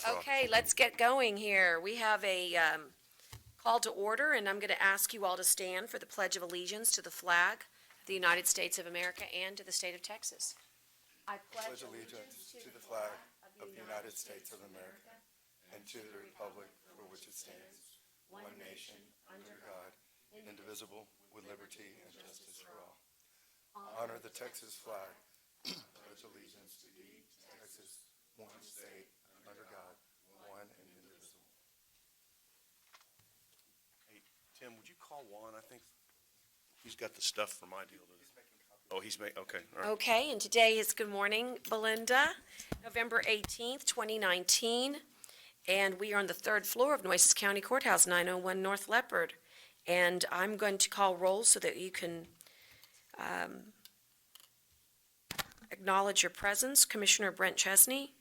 for Okay, let's get going here. We have a call to order, and I'm going to ask you all to stand for the Pledge of Allegiance to the flag of the United States of America and to the state of Texas. I pledge allegiance to the flag of the United States of America and to the republic for which it stands, one nation, under God, indivisible, with liberty and justice for all. Honor the Texas flag. Pledge allegiance to Texas, one state, under God, one and indivisible. Hey, Tim, would you call Juan? I think he's got the stuff for my deal. Oh, he's making, okay, all right. Okay, and today is, good morning, Belinda, November 18th, 2019, and we are on the third floor of Nueces County Courthouse, 901 North Leopard. And I'm going to call roll so that you can acknowledge your presence. Commissioner Brent Chesney.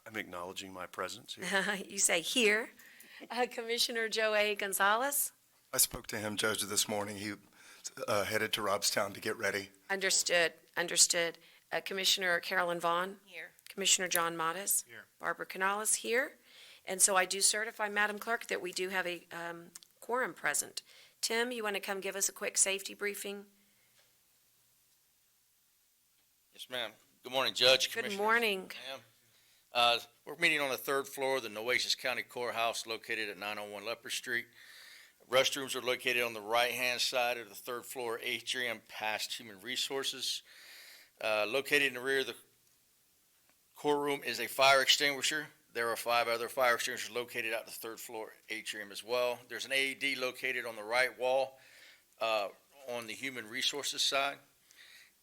I'm acknowledging my presence here. You say here. Commissioner Joe A. Gonzalez. I spoke to him, Judge, this morning. He headed to Robstown to get ready. Understood. Commissioner Carolyn Vaughn. Here. Commissioner John Modis. Here. Barbara Canales here. And so I do certify, Madam Clerk, that we do have a quorum present. Tim, you want to come give us a quick safety briefing? Yes, ma'am. Good morning, Judge. Good Commissioners. morning. Ma'am. We're meeting on the third floor of the Nueces County Courthouse located at 901 Leopard Street. Restrooms are located on the right-hand side of the third floor atrium past Human Resources. Located in the rear of the courtroom is a fire extinguisher. There are 5 other fire extinguishers located at the third floor atrium as well. There's an AED located on the right wall on the Human Resources side.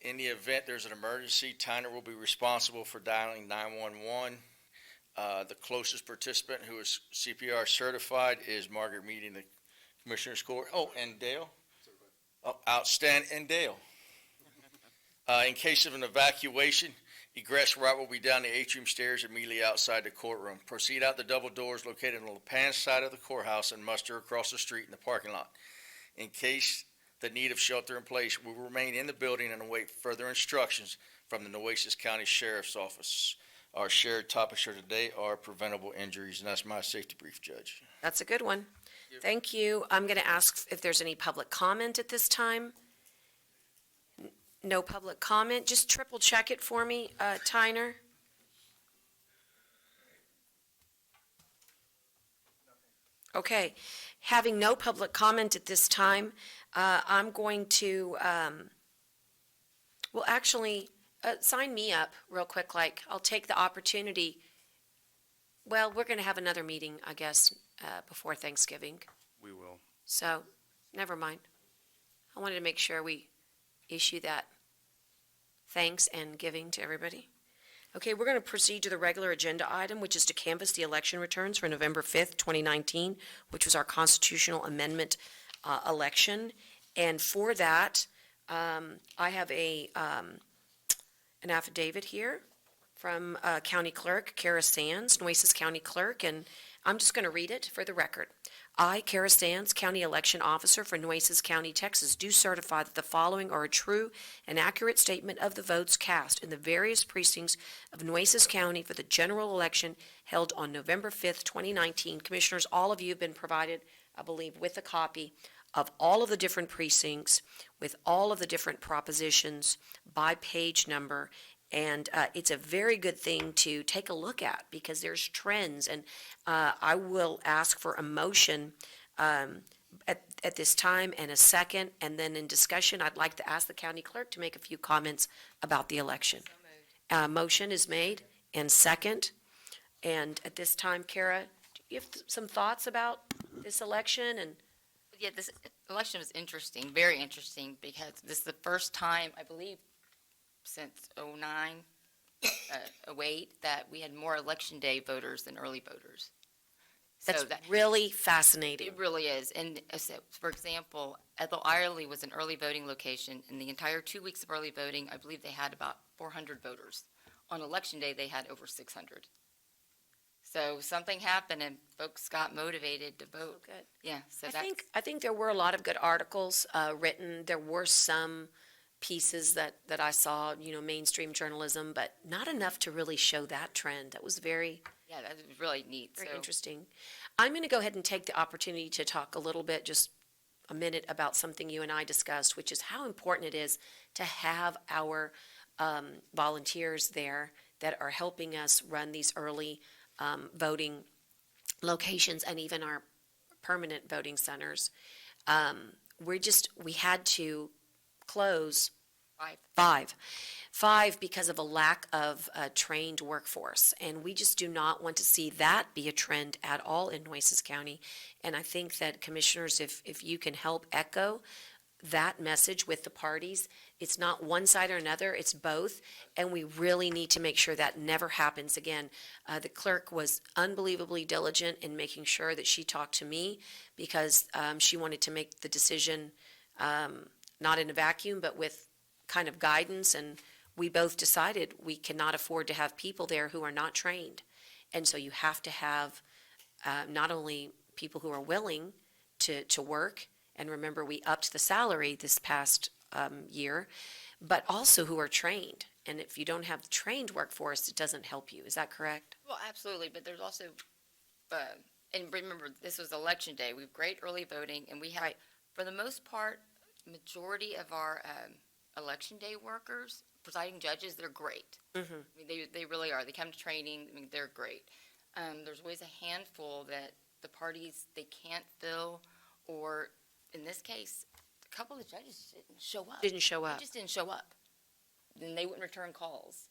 In the event there's an emergency, Tyner will be responsible for dialing 911. The closest participant who is CPR certified is Margaret Mead in the Commissioner's Court. Oh, and Dale? Oh, outstanding, and Dale. In case of an evacuation, egress route will be down the atrium stairs immediately outside the courtroom. Proceed out the double doors located on the Lapan side of the courthouse and muster across the street in the parking lot. In case the need of shelter in place, we will remain in the building and await further instructions from the Nueces County Sheriff's Office. Our shared topics for today are preventable injuries, and that's my safety brief, Judge. That's a good one. Thank you. I'm going to ask if there's any public comment at this time. No public comment. Just triple check it for me, Tyner. Okay. Having no public comment at this time, I'm going to, well, actually, sign me up real quick. I'll take the opportunity. Well, we're going to have another meeting, I guess, before Thanksgiving. We will. So, never mind. I wanted to make sure we issue that thanks and giving to everybody. Okay, we're going to proceed to the regular agenda item, which is to canvass the election returns for November 5th, 2019, which was our constitutional amendment election. And for that, I have an affidavit here from County Clerk Kara Sands, Nueces County Clerk, and I'm just going to read it for the record. I, Kara Sands, County Election Officer for Nueces County, Texas, do certify that the following are a true and accurate statement of the votes cast in the various precincts of Nueces County for the general election held on November 5th, 2019. Commissioners, all of you have been provided, I believe, with a copy of all of the different precincts, with all of the different propositions by page number. And it's a very good thing to take a look at because there's trends. And I will ask for a motion at this time and a second. And then in discussion, I'd like to ask the county clerk to make a few comments about the election. Motion is made and second. And at this time, Kara, do you have some thoughts about this election? And Yeah, this election was interesting, very interesting, because this is the first time, I believe, since 09, 08, that we had more election day voters than early voters. that's really fascinating. It really is. And so, for example, Ethel Irely was an early voting location. In the entire 2 weeks of early voting, I believe they had about 400 voters. On election day, they had over 600. So something happened and folks got motivated to vote. Good. Yeah, so I think there were a lot of good articles written. There were some pieces that I saw, mainstream journalism, but not enough to really show that trend. That was very Yeah, that was really neat. Very So, interesting. I'm going to go ahead and take the opportunity to talk a little bit, just a minute, about something you and I discussed, which is how important it is to have our volunteers there that are helping us run these early voting locations and even our permanent voting centers. We had to close 5. Five because of a lack of a trained workforce. And we just do not want to see that be a trend at all in Nueces County. And I think that commissioners, if you can help echo that message with the parties, it's not one side or another, it's both. And we really need to make sure that never happens again. The clerk was unbelievably diligent in making sure that she talked to me because she wanted to make the decision not in a vacuum, but with kind of guidance, and we both decided we cannot afford to have people there who are not trained. And so you have to have not only people who are willing to work, and remember, we upped the salary this past year, but also who are trained. And if you don't have the trained workforce, it doesn't help you. Is that correct? Well, absolutely, but there's also, and remember, this was election day. We have great early voting, and we have, Right. for the most part, majority of our election day workers, presiding judges, they're great. Mm-hmm. I mean, they really are. They come to training. I mean, they're great. There's always a handful that the parties, they can't fill, or in this case, a couple of judges didn't show up. Didn't show up. They just didn't show up. Then they wouldn't return calls.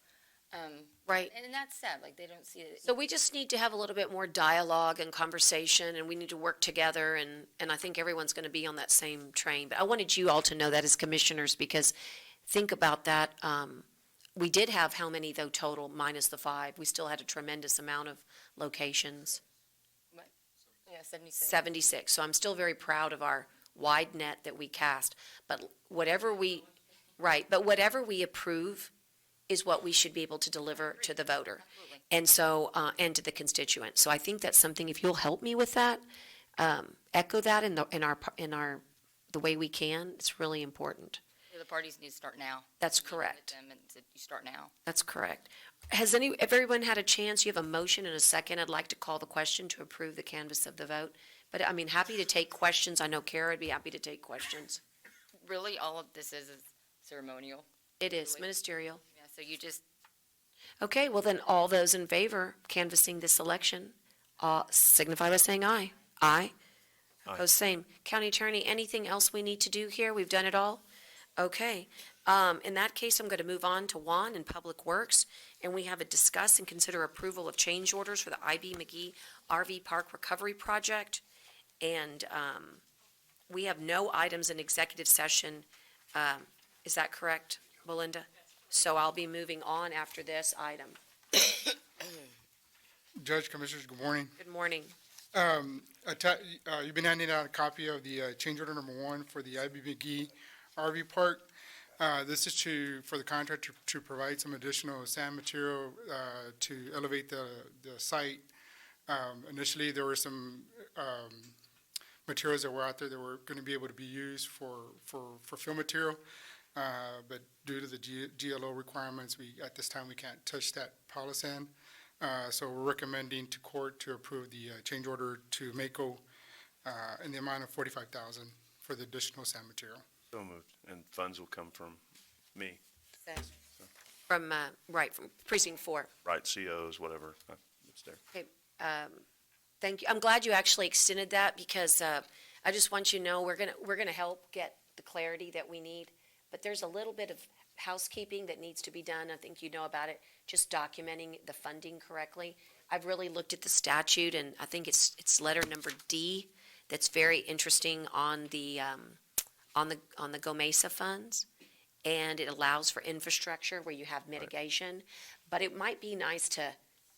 Right. And that's sad. Like, they don't see it. So we just need to have a little bit more dialogue and conversation, and we need to work together, and I think everyone's going to be on that same train. But I wanted you all to know that as commissioners, because think about that. We did have how many, though, total, minus the 5? We still had a tremendous amount of locations, Yeah, 76. 76. So I'm still very proud of our wide net that we cast. But whatever we approve is what we should be able to deliver to the voter. Absolutely. And so, and to the constituent. So I think that's something, if you'll help me with that, echo that in the way we can, it's really important. Yeah, the parties need to start now. That's Meet with correct. them and said, you start now. That's correct. If everyone had a chance, you have a motion and a second, I'd like to call the question to approve the canvass of the vote. But I mean, happy to take questions. I know Kara would be happy to take questions. Really, all of this is ceremonial. It is Really? ministerial. Yeah, so you just, Okay, well then, all those in favor canvassing this election, signify by saying aye. Aye. Aye. Opposed, same. County Attorney, anything else we need to do here? We've done it all? Okay. In that case, I'm going to move on to Juan in Public Works, and we have a discuss and consider approval of change orders for the IB McGee RV Park Recovery Project. And we have no items in executive session. Is that correct, Belinda? So I'll be moving on after this item. Judge, Commissioners, good morning. Good morning. You've been handing out a copy of the change order number 1 for the IB McGee RV Park. This is for the contractor to provide some additional sand material to elevate the site. Initially, there were some materials that were out there that were going to be able to be used for fill material. But due to the GLO requirements, at this time, we can't touch that palisand. So we're recommending to court to approve the change order to Mako in the amount of $45,000 for the additional sand material. So moved. And funds will come from me, From Precinct 4. right, COs, whatever. It's there. Thank you. I'm glad you actually extended that because I just want you to know we're gonna help get the clarity that we need. But there's a little bit of housekeeping that needs to be done. I think you know about it, just documenting the funding correctly. I've really looked at the statute, and I think it's letter number D that's very interesting on the GOMESA funds. And it allows for infrastructure where you have mitigation. But it might be nice to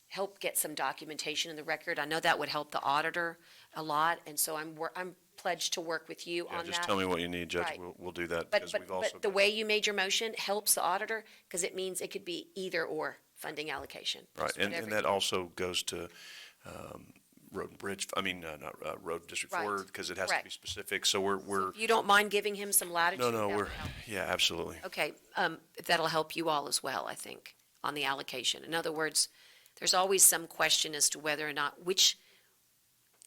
help get some documentation in the record. I know that would help the auditor a lot, and so I'm pledged to work with you Yeah, on just that. tell me what you need, Judge. Right. We'll do that But, because but, we've also but the got- way you made your motion helps the auditor, because it means it could be either or funding allocation. Right, Just and whatever that you- also goes to Road and Bridge, not Road District Right. 4, because it has to be Correct. specific. So we're, If you don't mind giving him some latitude? no, that would we're, help. yeah, absolutely. Okay, that'll help you all as well, I think, on the allocation. In other words, there's always some question as to whether or not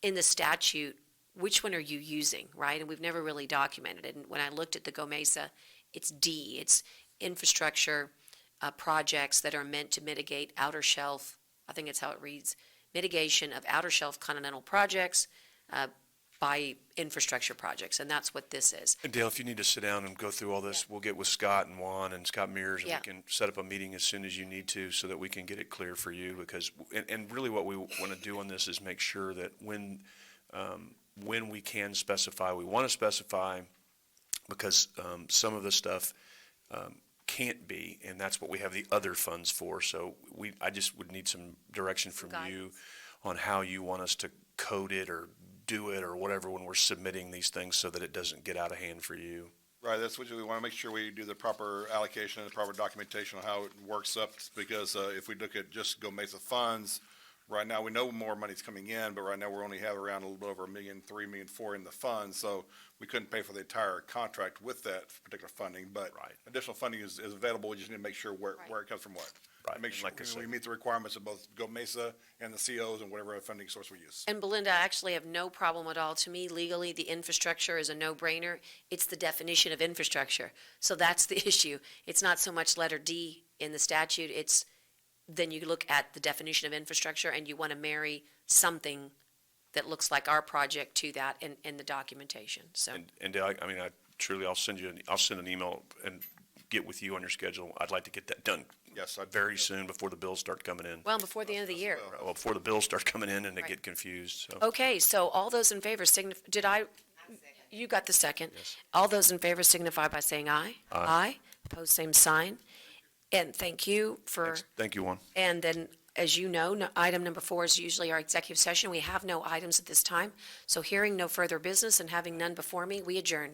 in the statute, which one are you using, right? And we've never really documented it. And when I looked at the GOMESA, it's D, it's infrastructure projects that are meant to mitigate outer shelf, I think it's how it reads, mitigation of outer shelf continental projects by infrastructure projects, and that's what this is. And Dale, if you need to sit down and go through all this, we'll get with Scott and Juan and Scott Mears, and Yeah. we can set up a meeting as soon as you need to so that we can get it clear for you, because, and really what we want to do on this is make sure that when we can specify, we want to specify, because some of the stuff can't be, and that's what we have the other funds for. So I just would need some direction from you on how you want us to code it or do it or whatever when we're submitting these things so that it doesn't get out of hand for you. Right, that's what we want to make sure we do the proper allocation and the proper documentation on how it works up, because if we look at just GOMESA funds, right now, we know more money's coming in, but right now we only have around a little bit over $1.3 million, $1.4 million in the fund, so we couldn't pay for the entire contract with that particular funding, but Right. additional funding is available, we just need to make sure where it comes from what. Right, Make sure like I said. we meet the requirements of both GOMESA and the COs and whatever funding source we use. And Belinda, I actually have no problem at all. To me, legally, the infrastructure is a no-brainer. It's the definition of infrastructure. So that's the issue. It's not so much letter D in the statute, it's, then you look at the definition of infrastructure and you want to marry something that looks like our project to that in the documentation, so. And Dale, I mean, I'll send an email and get with you on your schedule. I'd like to get that done Yes, very soon before the bills start coming in. Well, before the end of the year. Well, before the bills start coming in and they Right. get confused, so. Okay, so all those in favor you got the second. Yes. All those in favor signify by saying aye. Aye. Opposed, same sign. And thank you for, Thanks. Thank you, Juan. and then, as you know, item number 4 is usually our executive session. We have no items at this time. So hearing no further business and having none before me, we adjourn.